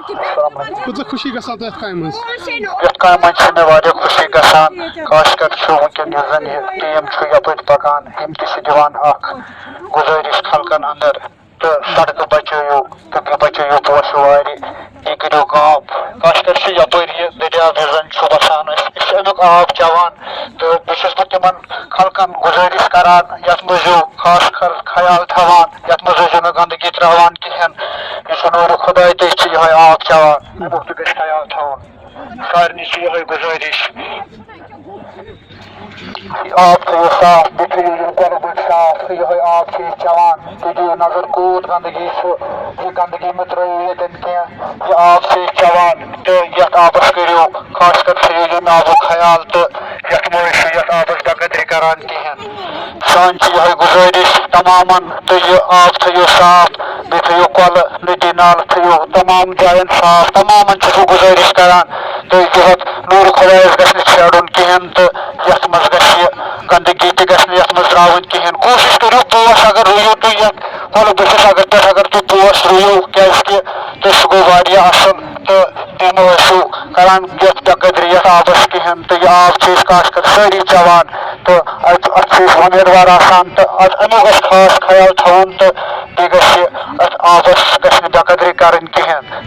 کۭژاہ خوشی گژھان تۄہہِ یَتھ کامہِ منٛز یَتھ کامہِ منٛز چھِ مےٚ واریاہ خوشی گژھان خاص کر چھُ وٕنکٮ۪ن یُس زن یہِ ٹیٖم چھُ یپٲرۍ پکان یِم تہِ چھِ دِوان اکھ گُزٲرِش خلقن انٛدر تہٕ سڑکہٕ بچٲیِو تہٕ بیٚیہِ بچٲیِو پوشہٕ وارِ یہِ کٔرِو کٲم خاص کر چھُ یپٲرۍ یہِ دٔریاو یُس زن چھُ وسان أسۍ چھِ امیُک آب چٮ۪وان تہٕ بہٕ چھُس بہٕ تِمن خلقن گُزٲرِش کران یتھ منٛز یِو خاص کر خیال تھاوان یتھ منٛز ٲسۍزیو نہٕ گنٛدگی تراوان کہیٖنۍ یُس نوٗرِ خۄداے تُہۍ چھِ یِہوے آب چٮ۪وان امیُک تہِ گژھِ خیال تھاوُن سارنٕے چھِ یِہوے گُزٲرِش آب تھٲیِو صاف بیٚیہِ تھٲیِو یِم کۄلہٕ بٔٹھۍ صاف تہٕ یِہوے آب چھِ أسۍ چٮ۪وان تُہۍ دِیِو نظر کوٗت گنٛدگی چھُ یہِ گنٛدگی مہٕ ترٲیِو ییٚتٮ۪ن کینٛہہ یہِ آب چھِ أسۍ چٮ۪وان تہٕ یتھ آبس کٔرِو خاص کر تھٲیِو ییٚمہِ آبُک خیال تہٕ یتھ مہ ٲسِو یتھ آبس بے قدری کران کہیٖنۍ سٲنۍ چھِ یِہوے گُزٲرِش تمامن تہٕ یہِ آب تھٲیِو صاف بیٚیہِ تھٲیِو کۄلہٕ ندی نالہٕ تھٲیِو تمام جاین صاف تمامن چھُس بہٕ گُزٲرِش کران تہٕ یِہُس نوٗرِ خۄدایس گژھِ نہٕ ژھیڑُن کہیٖنۍ تہٕ یتھ منٛز گژھِ یہِ گنٛدگی تہِ گژھِ نہٕ یتھ منٛز تراوٕنۍ کہیٖنۍ کوٗشش کٔرِو پوش اگر رُیِو تُہۍ یتھ کۄلہٕ بٔٹھِس اگر تُہۍ پوش رُیِو کیازِ کہِ تہٕ سُہ گوٚو واریاہ اصل تہٕ تُہۍ مہ ٲسِو کران یتھ بے قدری یتھ آبس کہیٖنۍ تہٕ یہِ آب چھِ أسۍ خاص کر سٲری چٮ۪وان تہٕ اتھ چھِ أسۍ وۄمیدوار آسان تہٕ امیُک گژھِ خاص خیال تھاوُن تہٕ بیٚیہِ گژھِ اتھ آبس گژھِ نہٕ بے قدری کرٕنۍ کہیٖنۍ